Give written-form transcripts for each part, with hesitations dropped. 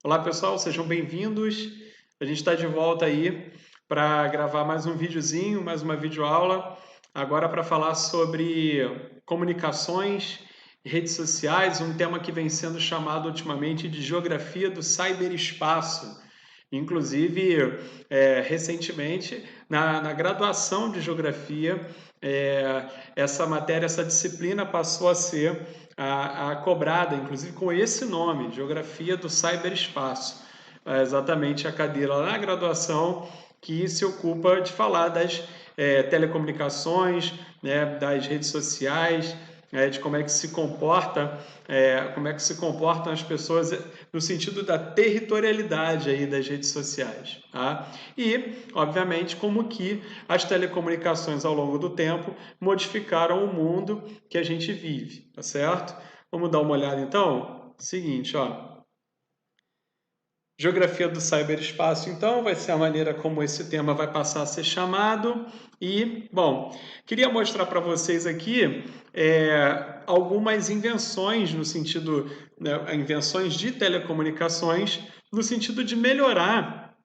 Olá pessoal, sejam bem-vindos. A gente está de volta aí para gravar mais um videozinho, mais uma videoaula, agora para falar sobre comunicações, redes sociais, um tema que vem sendo chamado ultimamente de geografia do cyberespaço. Inclusive, recentemente, na graduação de geografia, essa matéria, essa disciplina passou a ser a cobrada, inclusive com esse nome, Geografia do Cyberespaço. É exatamente a cadeira lá na graduação que se ocupa de falar das telecomunicações, né, das redes sociais, de como é que se comporta, como é que se comportam as pessoas no sentido da territorialidade aí das redes sociais, tá? E, obviamente, como que as telecomunicações ao longo do tempo modificaram o mundo que a gente vive, tá certo? Vamos dar uma olhada então? Seguinte, ó. Geografia do cyberespaço, então, vai ser a maneira como esse tema vai passar a ser chamado. E, bom, queria mostrar para vocês aqui algumas invenções no sentido, né, invenções de telecomunicações, no sentido de melhorar,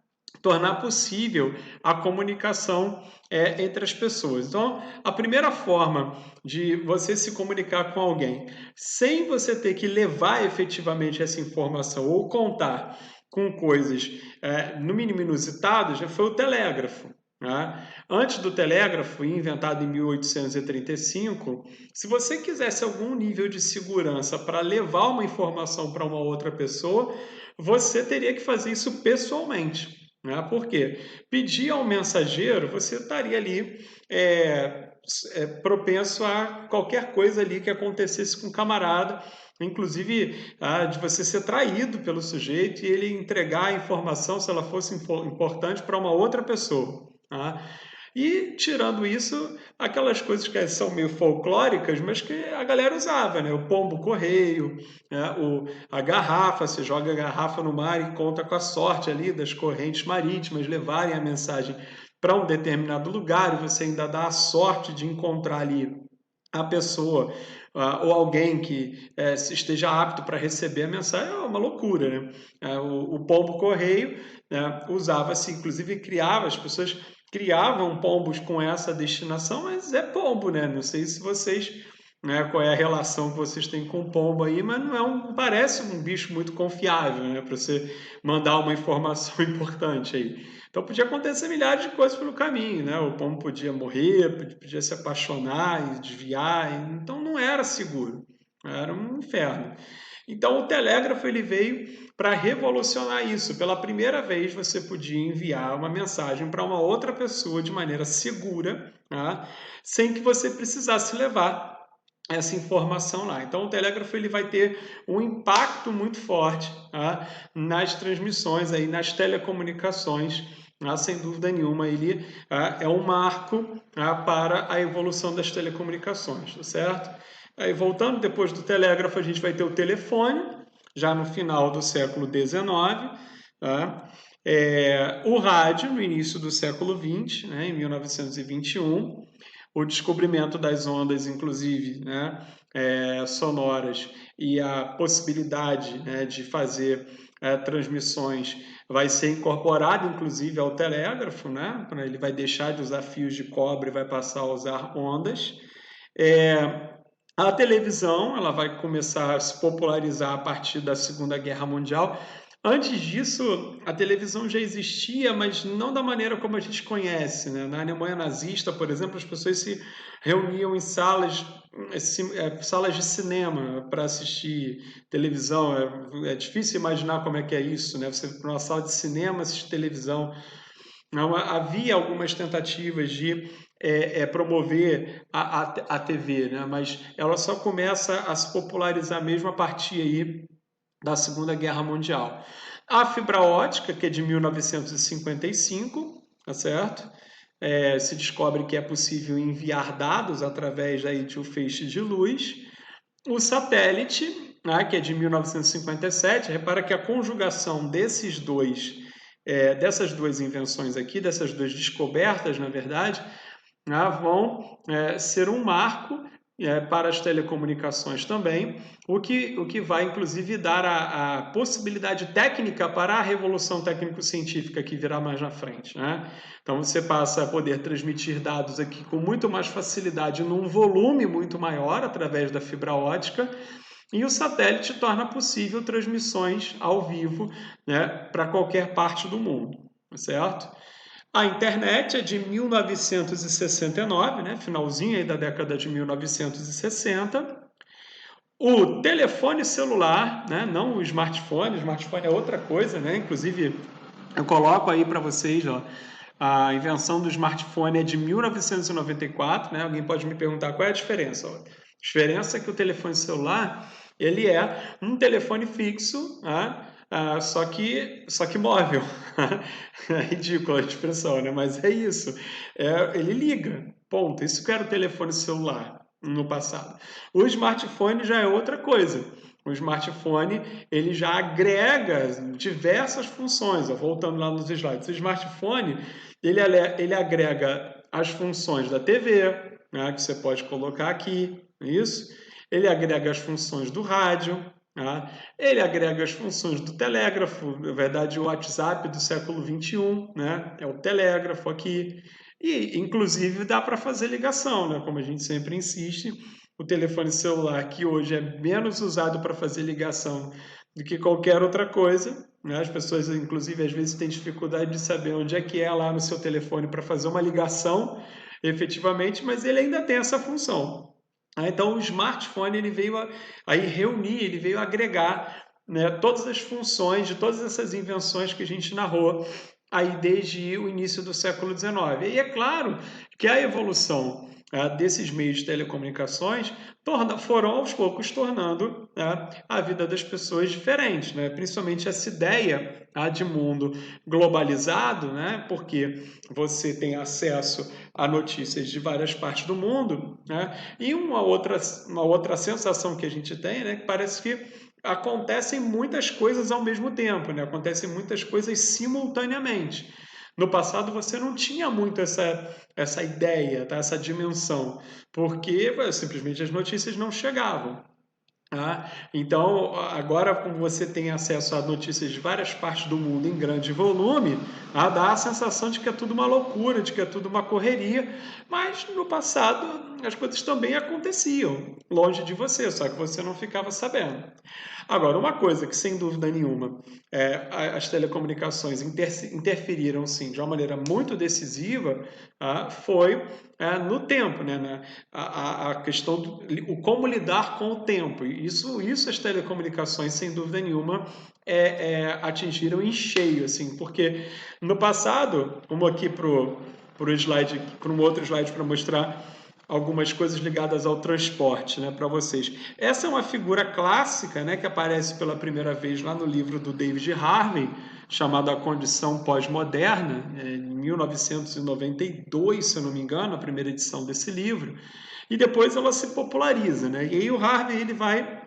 tornar possível a comunicação entre as pessoas. Então, a primeira forma de você se comunicar com alguém, sem você ter que levar efetivamente essa informação ou contar com coisas no mínimo inusitadas, já foi o telégrafo. Né? Antes do telégrafo, inventado em 1835, se você quisesse algum nível de segurança para levar uma informação para uma outra pessoa, você teria que fazer isso pessoalmente. Né? Por quê? Pedir ao mensageiro, você estaria ali propenso a qualquer coisa ali que acontecesse com o camarada, inclusive de você ser traído pelo sujeito e ele entregar a informação, se ela fosse importante, para uma outra pessoa. Tá? E, tirando isso, aquelas coisas que são meio folclóricas, mas que a galera usava, né? O pombo correio, né? A garrafa, você joga a garrafa no mar e conta com a sorte ali das correntes marítimas levarem a mensagem para um determinado lugar e você ainda dá a sorte de encontrar ali a pessoa ou alguém que esteja apto para receber a mensagem. É uma loucura, né? O pombo correio, né, usava-se, inclusive criava, as pessoas criavam pombos com essa destinação, mas é pombo, né? Não sei se vocês, né, qual é a relação que vocês têm com o pombo aí, mas não parece um bicho muito confiável, né, para você mandar uma informação importante aí. Então podia acontecer milhares de coisas pelo caminho, né? O pombo podia morrer, podia se apaixonar e desviar, então não era seguro, era um inferno. Então o telégrafo ele veio para revolucionar isso. Pela primeira vez você podia enviar uma mensagem para uma outra pessoa de maneira segura, tá? Sem que você precisasse levar essa informação lá. Então o telégrafo ele vai ter um impacto muito forte, tá? Nas transmissões aí, nas telecomunicações. Sem dúvida nenhuma, ele é um marco para a evolução das telecomunicações, tá certo? Aí, voltando, depois do telégrafo, a gente vai ter o telefone, já no final do século XIX, tá? O rádio, no início do século XX, né, em 1921, o descobrimento das ondas, inclusive, né, sonoras, e a possibilidade, né, de fazer transmissões vai ser incorporado, inclusive, ao telégrafo, né? Ele vai deixar de usar fios de cobre e vai passar a usar ondas. A televisão ela vai começar a se popularizar a partir da Segunda Guerra Mundial. Antes disso, a televisão já existia, mas não da maneira como a gente conhece, né? Na Alemanha nazista, por exemplo, as pessoas se reuniam em salas de cinema para assistir televisão. É difícil imaginar como é que é isso, né? Você para uma sala de cinema assistir televisão. Não, havia algumas tentativas de promover a TV, né? Mas ela só começa a se popularizar mesmo a partir aí da Segunda Guerra Mundial. A fibra ótica, que é de 1955, tá certo? Se descobre que é possível enviar dados através aí de um feixe de luz. O satélite, né, que é de 1957, repara que a conjugação dessas duas invenções aqui, dessas duas descobertas, na verdade, né, vão ser um marco para as telecomunicações também, o que vai inclusive dar a possibilidade técnica para a revolução técnico-científica que virá mais na frente, né? Então você passa a poder transmitir dados aqui com muito mais facilidade, num volume muito maior, através da fibra ótica, e o satélite torna possível transmissões ao vivo, né, para qualquer parte do mundo, certo? A internet é de 1969, né, finalzinho aí da década de 1960. O telefone celular, né, não o smartphone é outra coisa, né? Inclusive, eu coloco aí para vocês, ó, a invenção do smartphone é de 1994, né? Alguém pode me perguntar qual é a diferença? Ó, a diferença é que o telefone celular, ele é um telefone fixo, né? Só que móvel. É ridícula a expressão, né? Mas é isso. Ele liga, ponto. Isso que era o telefone celular no passado. O smartphone já é outra coisa. O smartphone ele já agrega diversas funções. Ó, voltando lá nos slides, o smartphone ele agrega as funções da TV, né, que você pode colocar aqui, isso. Ele agrega as funções do rádio, né? Ele agrega as funções do telégrafo, na verdade o WhatsApp do século XXI, né? É o telégrafo aqui. E, inclusive, dá para fazer ligação, né? Como a gente sempre insiste, o telefone celular, que hoje é menos usado para fazer ligação do que qualquer outra coisa, né? As pessoas, inclusive, às vezes têm dificuldade de saber onde é que é lá no seu telefone para fazer uma ligação, efetivamente, mas ele ainda tem essa função. Então, o smartphone ele veio aí reunir, ele veio agregar, né, todas as funções de todas essas invenções que a gente narrou aí desde o início do século XIX. E é claro que a evolução desses meios de telecomunicações foram aos poucos tornando a vida das pessoas diferente, né? Principalmente essa ideia de mundo globalizado, né? Porque você tem acesso a notícias de várias partes do mundo, né? E uma outra sensação que a gente tem, né? Que parece que acontecem muitas coisas ao mesmo tempo, né? Acontecem muitas coisas simultaneamente. No passado você não tinha muito essa ideia, tá? Essa dimensão, porque simplesmente as notícias não chegavam. Então, agora, como você tem acesso a notícias de várias partes do mundo em grande volume, dá a sensação de que é tudo uma loucura, de que é tudo uma correria, mas no passado as coisas também aconteciam longe de você, só que você não ficava sabendo. Agora, uma coisa que sem dúvida nenhuma as telecomunicações interferiram sim de uma maneira muito decisiva foi no tempo, né? A questão do como lidar com o tempo. Isso as telecomunicações, sem dúvida nenhuma, atingiram em cheio, assim, porque no passado, vamos aqui para um outro slide para mostrar algumas coisas ligadas ao transporte, né, para vocês. Essa é uma figura clássica, né, que aparece pela primeira vez lá no livro do David Harvey, chamado A Condição Pós-Moderna, em 1992, se eu não me engano, a primeira edição desse livro, e depois ela se populariza, né? E aí o Harvey ele vai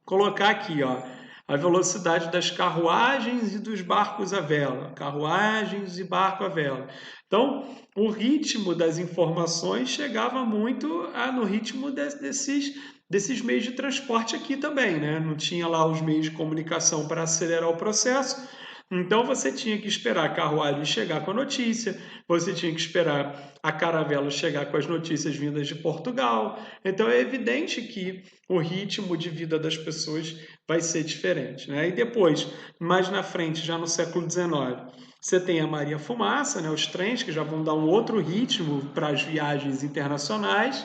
colocar aqui, ó, a velocidade das carruagens e dos barcos à vela, carruagens e barco à vela. Então, o ritmo das informações chegava muito no ritmo desses meios de transporte aqui também, né? Não tinha lá os meios de comunicação para acelerar o processo, então você tinha que esperar a carruagem chegar com a notícia, você tinha que esperar a caravela chegar com as notícias vindas de Portugal. Então é evidente que o ritmo de vida das pessoas vai ser diferente, né? E depois, mais na frente, já no século XIX, você tem a Maria Fumaça, né? Os trens que já vão dar um outro ritmo para as viagens internacionais,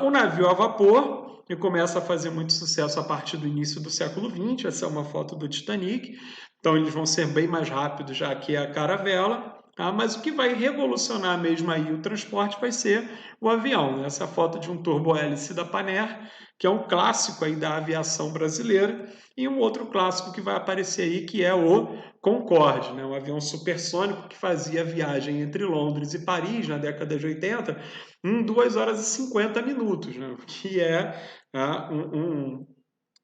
o navio a vapor, que começa a fazer muito sucesso a partir do início do século XX. Essa é uma foto do Titanic. Então eles vão ser bem mais rápidos já que a caravela, mas o que vai revolucionar mesmo aí o transporte vai ser o avião, né? Essa foto de um turbo-hélice da Panair, que é um clássico aí da aviação brasileira, e um outro clássico que vai aparecer aí, que é o Concorde, né? Um avião supersônico que fazia a viagem entre Londres e Paris na década de 80 em 2 horas e 50 minutos, né? Que é um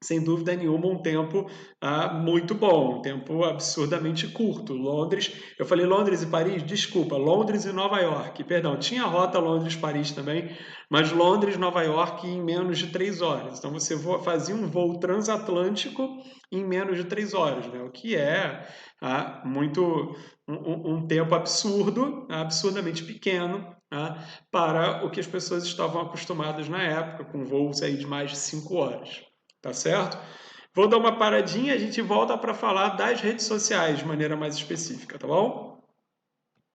sem dúvida nenhuma, um tempo muito bom, um tempo absurdamente curto. Londres, eu falei Londres e Paris? Desculpa, Londres e Nova York, perdão, tinha a rota Londres-Paris também, mas Londres-Nova York em menos de 3 horas. Então você fazia um voo transatlântico em menos de 3 horas, né? O que é muito um tempo absurdo, absurdamente pequeno, para o que as pessoas estavam acostumadas na época, com voos aí de mais de 5 horas. Tá certo? Vou dar uma paradinha e a gente volta para falar das redes sociais de maneira mais específica, tá bom?